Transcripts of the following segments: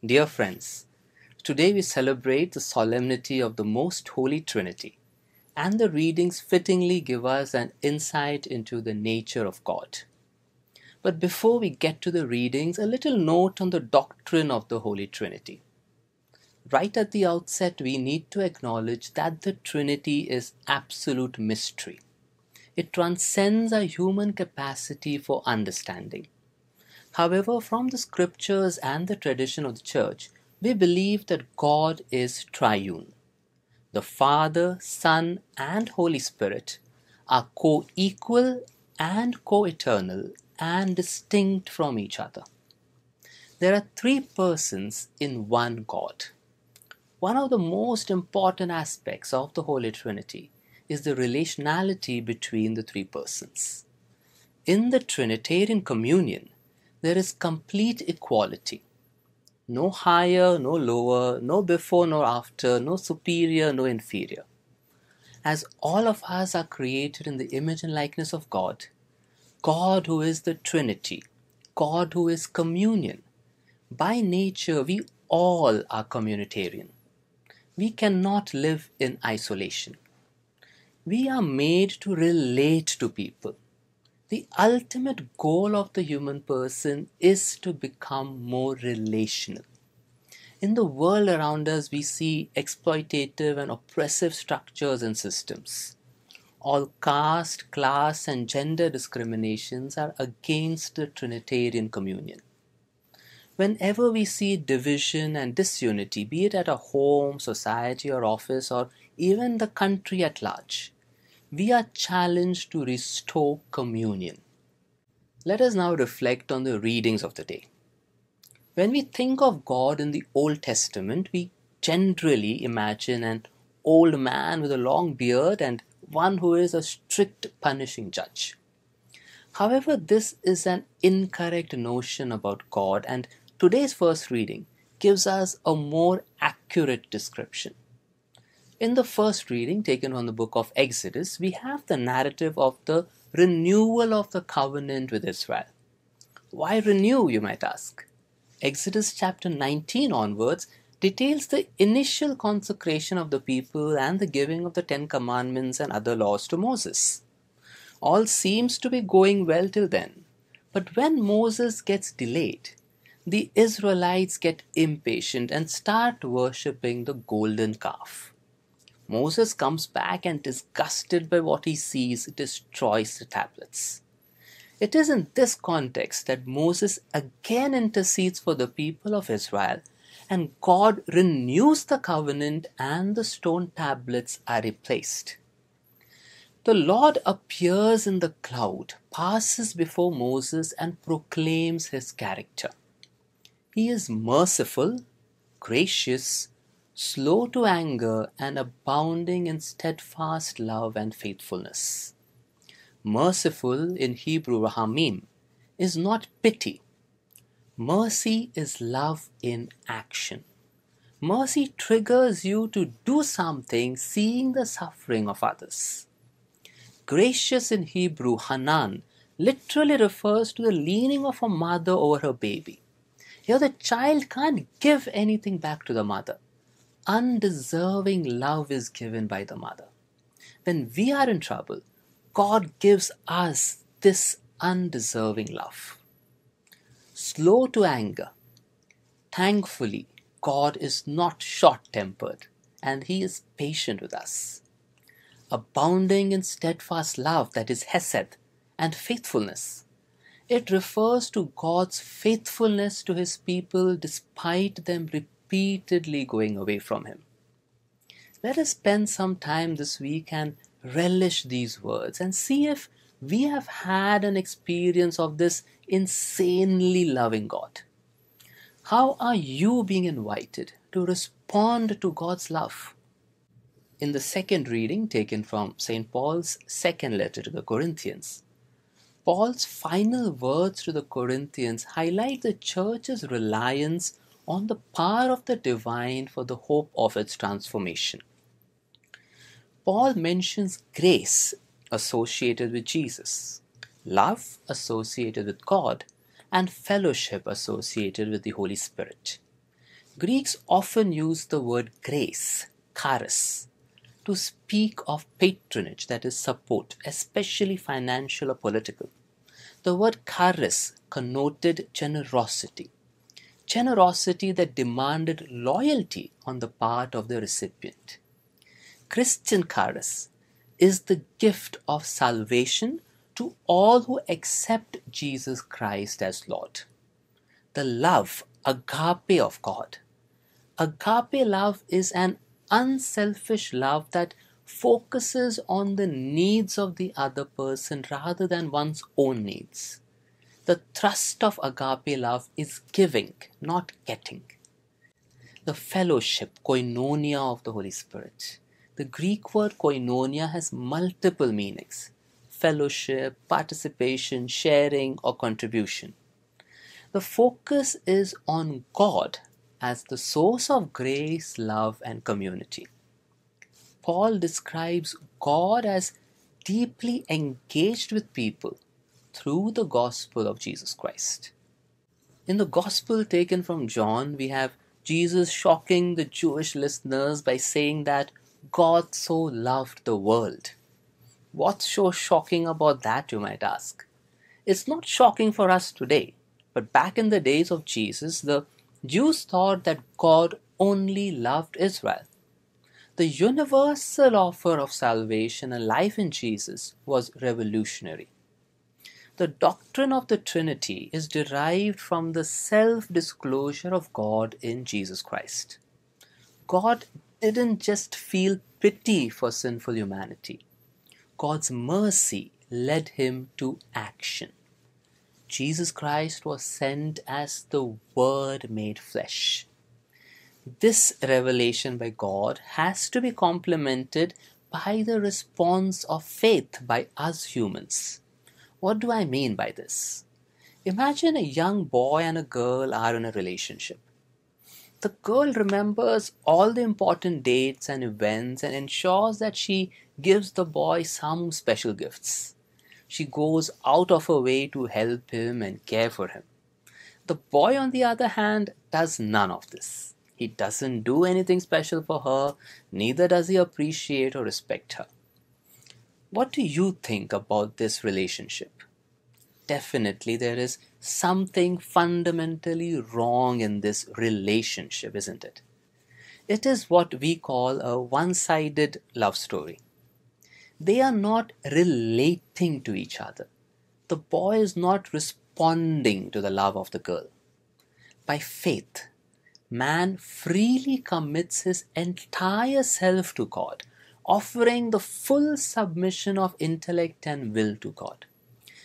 Dear friends, today we celebrate the solemnity of the Most Holy Trinity, and the readings fittingly give us an insight into the nature of God. But before we get to the readings, a little note on the doctrine of the Holy Trinity. Right at the outset, we need to acknowledge that the Trinity is absolute mystery. It transcends our human capacity for understanding. However, from the scriptures and the tradition of the Church, we believe that God is triune. The Father, Son, and Holy Spirit are co-equal and co-eternal and distinct from each other. There are three persons in one God. One of the most important aspects of the Holy Trinity is the relationality between the three persons. In the Trinitarian communion, there is complete equality. No higher, no lower, no before nor after, no superior, no inferior. As all of us are created in the image and likeness of God, God who is the Trinity, God who is communion, by nature we all are communitarian. We cannot live in isolation. We are made to relate to people. The ultimate goal of the human person is to become more relational. In the world around us, we see exploitative and oppressive structures and systems. All caste, class, and gender discriminations are against the Trinitarian communion. Whenever we see division and disunity, be it at a home, society, or office, or even the country at large, we are challenged to restore communion. Let us now reflect on the readings of the day. When we think of God in the Old Testament, we generally imagine an old man with a long beard and one who is a strict punishing judge. However, this is an incorrect notion about God, and today's first reading gives us a more accurate description. In the first reading, taken from the book of Exodus, we have the narrative of the renewal of the covenant with Israel. Why renew, you might ask? Exodus chapter 19 onwards details the initial consecration of the people and the giving of the 10 Commandments and other laws to Moses. All seems to be going well till then. But when Moses gets delayed, the Israelites get impatient and start worshipping the golden calf. Moses comes back and, disgusted by what he sees, destroys the tablets. It is in this context that Moses again intercedes for the people of Israel, and God renews the covenant and the stone tablets are replaced. The Lord appears in the cloud, passes before Moses, and proclaims his character. He is merciful, gracious, slow to anger, and abounding in steadfast love and faithfulness. Merciful in Hebrew rahamim is not pity. Mercy is love in action. Mercy triggers you to do something seeing the suffering of others. Gracious in Hebrew hanan literally refers to the leaning of a mother over her baby. Here the child can't give anything back to the mother. Undeserving love is given by the mother. When we are in trouble, God gives us this undeserving love. Slow to anger. Thankfully, God is not short-tempered and He is patient with us. Abounding in steadfast love, that is hesed, and faithfulness. It refers to God's faithfulness to His people despite them repeatedly going away from Him. Let us spend some time this week and relish these words and see if we have had an experience of this insanely loving God. How are you being invited to respond to God's love? In the second reading taken from St. Paul's second letter to the Corinthians, Paul's final words to the Corinthians highlight the church's reliance on the power of the divine for the hope of its transformation. Paul mentions grace associated with Jesus, love associated with God, and fellowship associated with the Holy Spirit. Greeks often use the word grace, charis, to speak of patronage, that is support, especially financial or political. The word charis connoted generosity, generosity that demanded loyalty on the part of the recipient. Christian charis is the gift of salvation to all who accept Jesus Christ as Lord. The love, agape of God. Agape love is an unselfish love that focuses on the needs of the other person rather than one's own needs. The thrust of agape love is giving, not getting. The fellowship, koinonia of the Holy Spirit. The Greek word koinonia has multiple meanings: fellowship, participation, sharing, or contribution. The focus is on God as the source of grace, love, and community. Paul describes God as deeply engaged with people through the gospel of Jesus Christ. In the gospel taken from John, we have Jesus shocking the Jewish listeners by saying that God so loved the world. What's so shocking about that, you might ask? It's not shocking for us today, but back in the days of Jesus, the Jews thought that God only loved Israel. The universal offer of salvation and life in Jesus was revolutionary. The doctrine of the Trinity is derived from the self-disclosure of God in Jesus Christ. God didn't just feel pity for sinful humanity. God's mercy led him to action. Jesus Christ was sent as the Word made flesh. This revelation by God has to be complemented by the response of faith by us humans. What do I mean by this? Imagine a young boy and a girl are in a relationship. The girl remembers all the important dates and events and ensures that she gives the boy some special gifts. She goes out of her way to help him and care for him. The boy, on the other hand, does none of this. He doesn't do anything special for her, neither does he appreciate or respect her. What do you think about this relationship? Definitely there is something fundamentally wrong in this relationship, isn't it? It is what we call a one-sided love story. They are not relating to each other. The boy is not responding to the love of the girl. By faith, man freely commits his entire self to God, offering the full submission of intellect and will to God.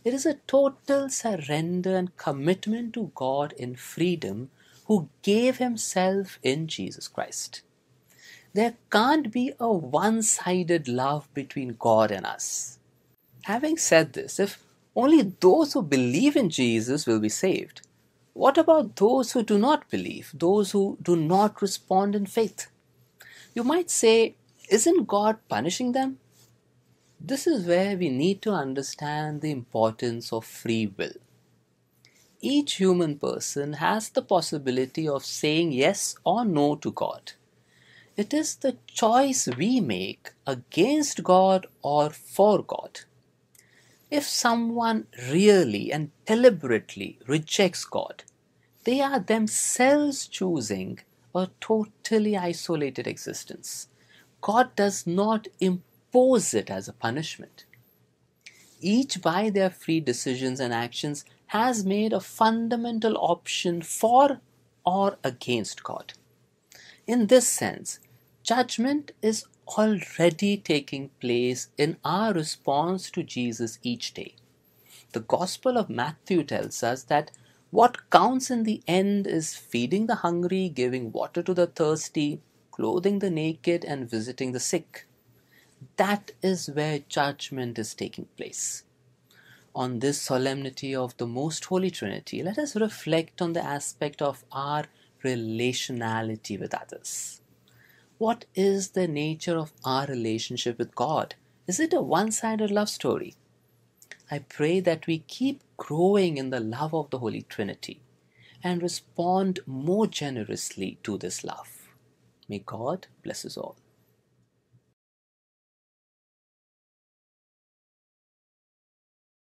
It is a total surrender and commitment to God in freedom, who gave himself in Jesus Christ. There can't be a one-sided love between God and us. Having said this, if only those who believe in Jesus will be saved, what about those who do not believe, those who do not respond in faith? You might say, isn't God punishing them? This is where we need to understand the importance of free will. Each human person has the possibility of saying yes or no to God. It is the choice we make against God or for God. If someone really and deliberately rejects God, they are themselves choosing a totally isolated existence. God does not impose it as a punishment. Each, by their free decisions and actions, has made a fundamental option for or against God. In this sense, judgment is already taking place in our response to Jesus each day. The Gospel of Matthew tells us that what counts in the end is feeding the hungry, giving water to the thirsty, clothing the naked, and visiting the sick. That is where judgment is taking place. On this solemnity of the Most Holy Trinity, let us reflect on the aspect of our relationality with others. What is the nature of our relationship with God? Is it a one-sided love story? I pray that we keep growing in the love of the Holy Trinity. and respond more generously to this love. May God bless us all.